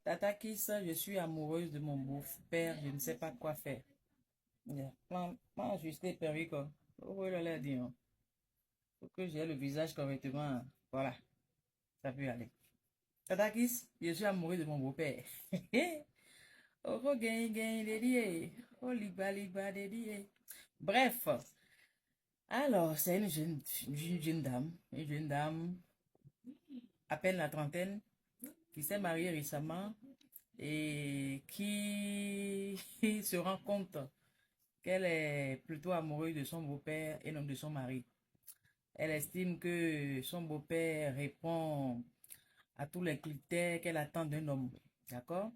Tata Kiss, je suis amoureuse de mon beau-père, je ne sais pas quoi faire. Yeah. Moi, je suis perico. Oh là là, dis donc. Faut que j'ai le visage correctement. Voilà, ça peut aller. Tata Kiss, je suis amoureuse de mon beau-père. Oh, oh, gain, gain, dédié. Oh, liba, liba, dédié. Bref, alors, c'est une jeune dame, à peine la trentaine, qui s'est mariée récemment et qui se rend compte qu'elle est plutôt amoureuse de son beau-père et non de son mari. Elle estime que son beau-père répond à tous les critères qu'elle attend d'un homme. D'accord?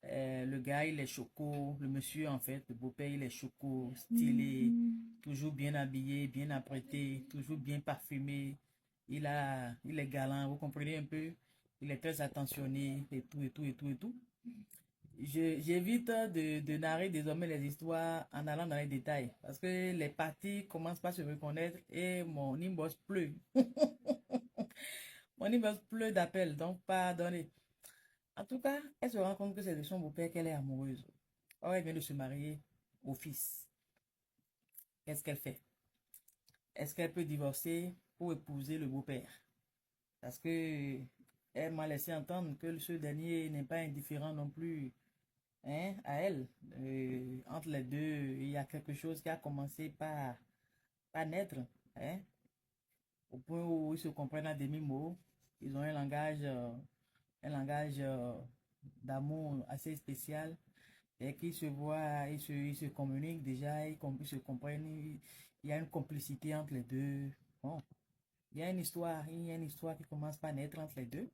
Le gars, il est choco. Le monsieur, en fait, le beau-père, il est choco, stylé, toujours bien habillé, bien apprêté, toujours bien parfumé. Il est galant, vous comprenez un peu? Il est très attentionné et tout, et tout, et tout, et tout. J'évite de narrer désormais les histoires en allant dans les détails parce que les parties commencent par se reconnaître et mon inbox pleut. Mon inbox pleut d'appels, donc pardonnez. En tout cas, elle se rend compte que c'est de son beau-père qu'elle est amoureuse. Or, elle vient de se marier au fils. Qu'est-ce qu'elle fait? Est-ce qu'elle peut divorcer pour épouser le beau-père? Parce que elle m'a laissé entendre que ce dernier n'est pas indifférent non plus, hein, à elle. Entre les deux, il y a quelque chose qui a commencé par naître, hein, au point où ils se comprennent à demi-mot. Ils ont un langage d'amour assez spécial. Et qu'ils se voient, ils se communiquent déjà, ils se comprennent. Il y a une complicité entre les deux. Bon, il y a une histoire qui commence par naître entre les deux.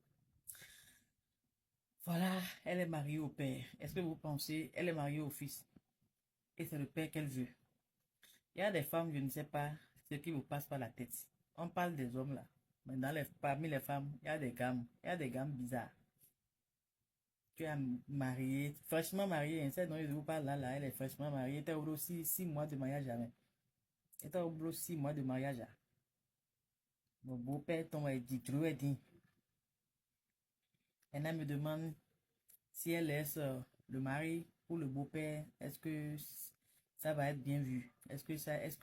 Voilà, elle est mariée au père. Est-ce que vous pensez, elle est mariée au fils? Et c'est le père qu'elle veut. Il y a des femmes, je ne sais pas ce qui vous passe par la tête. On parle des hommes là. Mais parmi les femmes, il y a des gammes. Il y a des gammes bizarres. Tu es mariée, fraîchement mariée, hein, celle dont je vous parle là, elle est fraîchement mariée. Elle était aussi 6 mois de mariage jamais. Elle était au boulot 6 mois de mariage. Ah. Mon beau-père tombe et dit, tu dit. Elle me demande si elle laisse le mari pour le beau-père, est-ce que ça va être bien vu? Est-ce que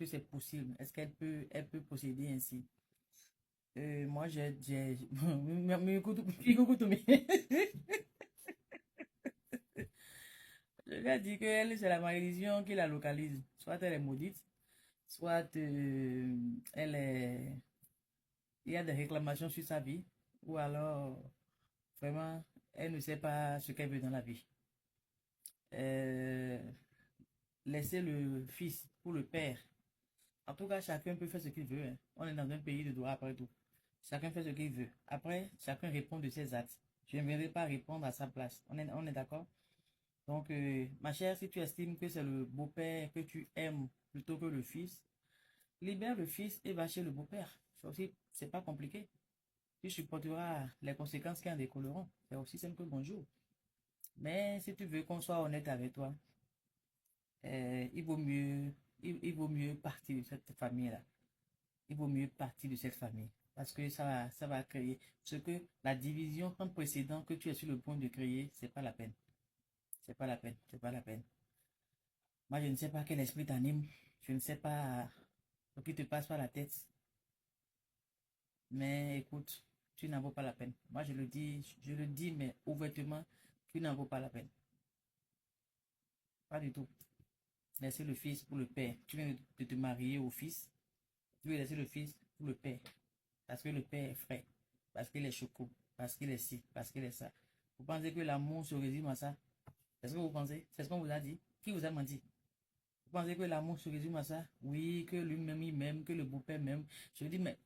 c'est possible? Est-ce elle peut procéder ainsi? Moi, je lui ai dit que elle, c'est la malédiction qui la localise. Soit elle est maudite, soit il y a des réclamations sur sa vie, ou alors, vraiment, elle ne sait pas ce qu'elle veut dans la vie. Euh, Laisser le fils pour le père. En tout cas, chacun peut faire ce qu'il veut, hein. On est dans un pays de droit après tout. Chacun fait ce qu'il veut. Après, chacun répond de ses actes. Je ne viendrai pas répondre à sa place. On est d'accord? Donc, ma chère, si tu estimes que c'est le beau-père que tu aimes plutôt que le fils, libère le fils et va chez le beau-père. C'est pas compliqué. Tu supporteras les conséquences qui en découleront. C'est aussi simple que bonjour. Mais si tu veux qu'on soit honnête avec toi, il vaut mieux, il vaut mieux partir de cette famille-là. Il vaut mieux partir de cette famille. Parce que ça va créer ce que la division comme précédent que tu es sur le point de créer, c'est pas la peine. C'est pas la peine. C'est pas la peine. Moi, je ne sais pas quel esprit t'anime. Je ne sais pas ce qui te passe par la tête. Mais écoute, tu n'en vaux pas la peine. Moi, je le dis, mais ouvertement, tu n'en vaux pas la peine. Pas du tout. Laisser le fils pour le père. Tu viens de te marier au fils. Tu veux laisser le fils pour le père. Parce que le père est frais. Parce qu'il est choco. Parce qu'il est ci. Parce qu'il est ça. Vous pensez que l'amour se résume à ça? C'est ce que vous pensez? C'est ce qu'on vous a dit? Qui vous a menti? Vous pensez que l'amour se résume à ça? Oui, que lui-même il m'aime, que le beau-père m'aime. Je dis, mais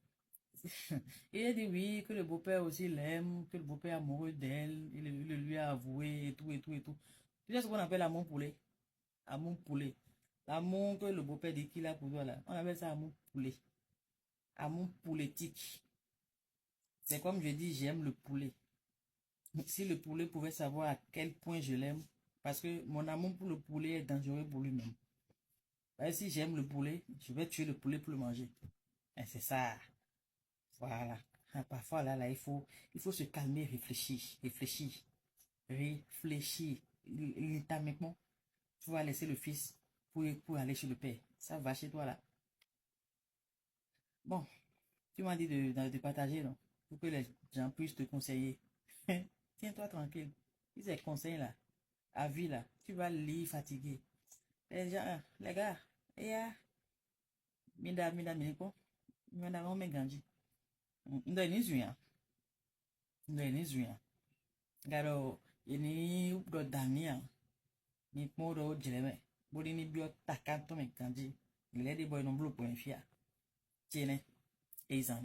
il a dit oui, que le beau-père aussi l'aime, que le beau-père est amoureux d'elle, il le lui a avoué et tout et tout et tout. Tu sais ce qu'on appelle amour poulet? Amour poulet. L'amour que le beau-père dit qu'il a pour toi là, on appelle ça amour poulet. Amour pouletique. C'est comme je dis, j'aime le poulet. Si le poulet pouvait savoir à quel point je l'aime, parce que mon amour pour le poulet est dangereux pour lui-même. Si j'aime le poulet, je vais tuer le poulet pour le manger. Et c'est ça. Voilà. Parfois, il faut se calmer, réfléchir, réfléchir. réfléchir. Littéralement, tu vas laisser le fils pour aller chez le père. Ça va chez toi là. Bon, tu m'as dit de partager, non? Pour que les gens puissent te conseiller. Tiens-toi tranquille. Ces conseils là, à vie là, tu vas lire fatigué. Les gens, les gars, et ya, mida, quoi? Mida, on me ganji. Ndo ni zuya. Ndo ni zuya. Garo, ini updo damia. Ni moro jeleme. Bodi ni bio takanto me ganji. Il est des boys non bleu pour un fia. Tiene, et ils en